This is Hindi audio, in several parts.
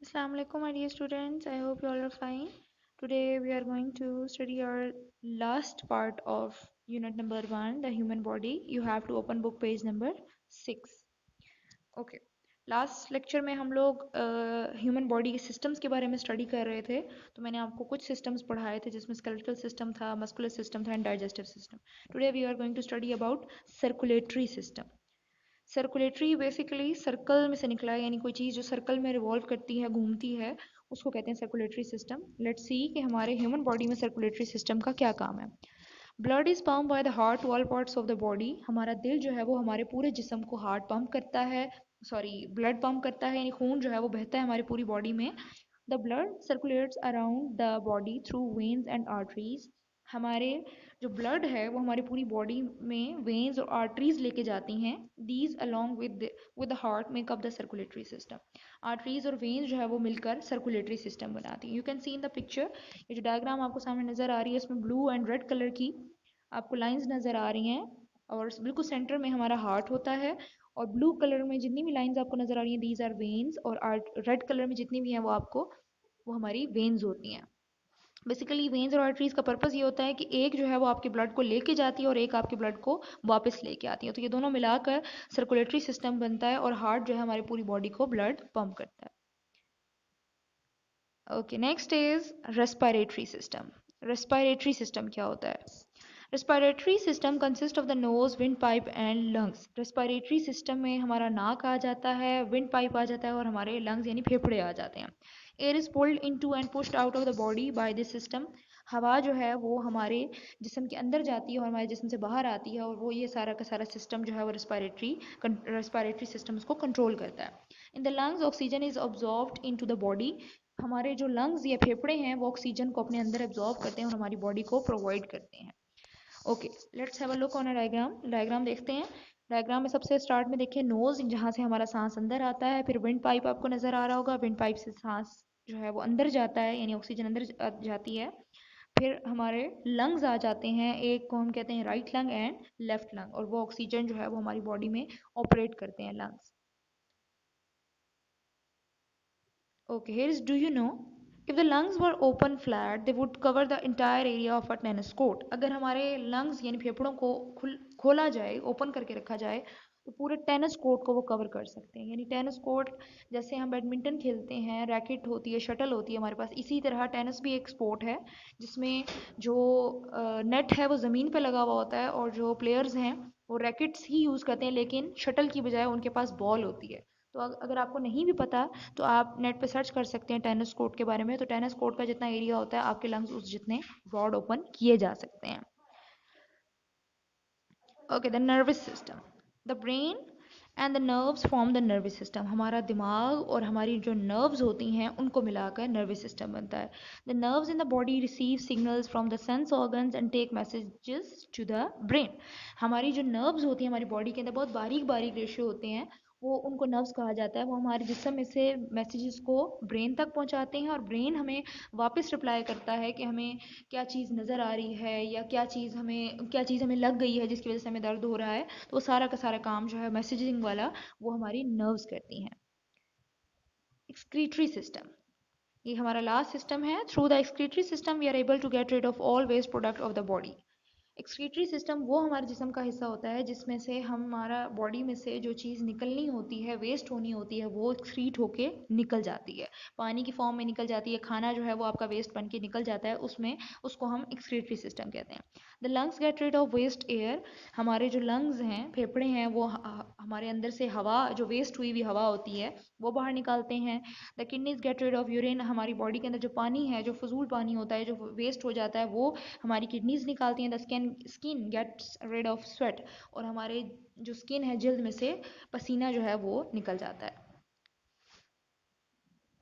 Assalamu alaikum, my dear students. I hope you all are fine. Today we are going to study our last part of unit number 1, the human body. You have to open book page number 6. Okay. Last lecture में हम लोग ह्यूमन बॉडी के सिस्टम्स के बारे में स्टडी कर रहे थे. तो मैंने आपको कुछ सिस्टम्स पढ़ाए थे जिसमें स्केलेटल सिस्टम था, मस्कुलर सिस्टम था and digestive system. Today we are going to study about circulatory system. Circulatory basically circle में से निकला है, यानी कोई चीज़ जो सर्कल में रिवॉल्व करती है, घूमती है, उसको कहते हैं सर्कुलेटरी सिस्टम. लेट्स सी कि हमारे ह्यूमन बॉडी में सर्कुलेटरी सिस्टम का क्या काम है. Blood is pump by the heart to all parts of the body. हमारा दिल जो है वो हमारे पूरे जिस्म को हार्ट पंप करता है, सॉरी ब्लड पंप करता है, यानी खून जो है वो बहता है हमारी पूरी बॉडी में. The blood circulates around the body through veins and arteries. हमारे जो ब्लड है वो हमारी पूरी बॉडी में वेन्स और आर्टरीज लेके जाती हैं. These along with the heart make up the circulatory system. Arteries और वेन्स जो है वो मिलकर सर्कुलेटरी सिस्टम बनाती हैं. You can see in the picture, ये जो डायग्राम आपको सामने नजर आ रही है इसमें ब्लू एंड रेड कलर की आपको लाइंस नजर आ रही हैं और बिल्कुल सेंटर में हमारा हार्ट होता है. और ब्लू कलर में जितनी भी लाइंस आपको नजर आ रही हैं दीज आर वेन्स, और रेड कलर में जितनी भी हैं वो हमारी वेन्स होती हैं. बेसिकली वेन्स और आर्टरीज का पर्पस ये होता है कि एक जो है वो आपके ब्लड को लेके जाती है और एक आपके ब्लड को वापस लेके आती है. तो ये दोनों मिलाकर सर्कुलेटरी सिस्टम बनता है और हार्ट जो है हमारी पूरी बॉडी को ब्लड पंप करता है. Okay, next is respiratory system. Respiratory system क्या होता है? Respiratory system consist of the nose, wind pipe and lungs. Respiratory system में हमारा नाक आ जाता है, विंड पाइप आ जाता है और हमारे लंग्स यानी फेफड़े आ जाते हैं. Air is pulled into and pushed out of the body by this system. हवा जो है वो हमारे जिस्म के अंदर जाती है और हमारे जिस्म से बाहर आती है, और वो ये सारा का सारा सिस्टम जो है वो रेस्पिरेटरी सिस्टम उसको कंट्रोल करता है. In the lungs oxygen is absorbed into the body. हमारे जो लंग्स या फेफड़े हैं वो ऑक्सीजन को अपने अंदर एब्जॉर्ब करते हैं और हमारी बॉडी को प्रोवाइड करते हैं. Okay, let's have a look on a diagram. Diagram देखते हैं. डायग्राम में सबसे स्टार्ट में देखिए नोज, जहाँ से हमारा सांस अंदर आता है. फिर विंड पाइप आपको नजर आ रहा होगा, विंड पाइप से सांस जो है वो अंदर जाता है, यानी ऑक्सीजन अंदर जाती है. फिर हमारे लंग्स आ जाते हैं, एक को हम कहते हैं right lung and left lung, और वो ऑक्सीजन जो है वो हमारी बॉडी में ऑपरेट करते हैं lungs. Okay, here is, do you know, if the lungs were open flat, they would cover the entire area of a tennis court. अगर हमारे lungs यानी फेफड़ों को खोला जाए, ओपन करके रखा जाए, तो पूरे टेनिस कोर्ट को वो कवर कर सकते हैं. यानी टेनिस कोर्ट जैसे हम बैडमिंटन खेलते हैं, रैकेट होती है, शटल होती है हमारे पास, इसी तरह टेनिस भी एक स्पोर्ट है जिसमें जो नेट है वो ज़मीन पे लगा हुआ होता है और जो प्लेयर्स हैं वो रैकेट्स ही यूज़ करते हैं, लेकिन शटल की बजाय उनके पास बॉल होती है. तो अगर आपको नहीं भी पता तो आप नेट पे सर्च कर सकते हैं टेनिस कोर्ट के बारे में. तो टेनिस कोर्ट का जितना एरिया होता है आपके लंग्स उस जितने ब्रॉड ओपन किए जा सकते हैं. Okay, the nervous system. The brain and the nerves form the nervous system. हमारा दिमाग और हमारी जो नर्व्स होती हैं उनको मिलाकर नर्वस सिस्टम बनता है. The nerves in the body receive signals from the sense organs and take messages to the brain. हमारी जो नर्व्स होती हैं हमारी बॉडी के अंदर बहुत बारीक बारीक रेशे होते हैं, वो उनको नर्व्स कहा जाता है. वो हमारे जिस्म में से मैसेजेस को ब्रेन तक पहुंचाते हैं और ब्रेन हमें वापस रिप्लाई करता है कि हमें क्या चीज़ नज़र आ रही है या क्या चीज़ हमें लग गई है जिसकी वजह से हमें दर्द हो रहा है. तो वो सारा का सारा काम जो है मैसेजिंग वाला वो हमारी नर्व्स करती हैं. एक्सक्रीटरी सिस्टम, ये हमारा लास्ट सिस्टम है. Through the excretory system we are able to get rid of all waste product of the body. Excretory system वो हमारे जिस्म का हिस्सा होता है जिसमें से हमारा बॉडी में से जो चीज़ निकलनी होती है, वेस्ट होनी होती है, वो एक्सक्रीट होके निकल जाती है. पानी की फॉर्म में निकल जाती है, खाना जो है वो आपका वेस्ट बन के निकल जाता है उसमें, उसको हम एक्सक्रीटरी सिस्टम कहते हैं. The lungs get rid of waste air. हमारे जो लंग्स हैं, फेफड़े हैं, वो हमारे अंदर से हवा, जो वेस्ट हुई हुई हवा होती है वो बाहर निकालते हैं. The kidneys get rid of urine. हमारी बॉडी के अंदर जो पानी है, जो फजूल पानी होता है, जो वेस्ट हो जाता है, वो हमारी किडनीज निकालती हैं. The skin gets rid of sweat. और हमारे जो स्किन है, जल्द में से पसीना जो है वो निकल जाता है.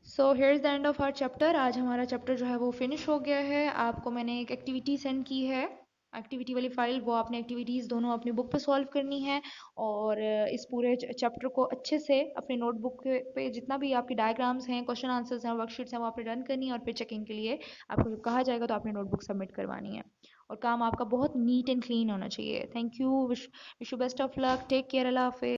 So here is the end of our chapter. आज हमारा चैप्टर जो है वो फिनिश हो गया है. आपको मैंने एक एक्टिविटी सेंड की है, एक्टिविटी वाली फाइल. वो आपने एक्टिविटीज़ दोनों अपनी बुक पे सॉल्व करनी है और इस पूरे चैप्टर को अच्छे से अपने नोटबुक पे जितना भी आपके डायग्राम्स हैं, क्वेश्चन आंसर्स हैं, वर्कशीट्स हैं, वो आपने डन करनी है. और फिर चेकिंग के लिए आपको जब कहा जाएगा तो आपने नोटबुक सबमिट करवानी है. और काम आपका बहुत नीट एंड क्लीन होना चाहिए. Thank you. Wish you best of luck. Take care. अल्लाह हाफिज़.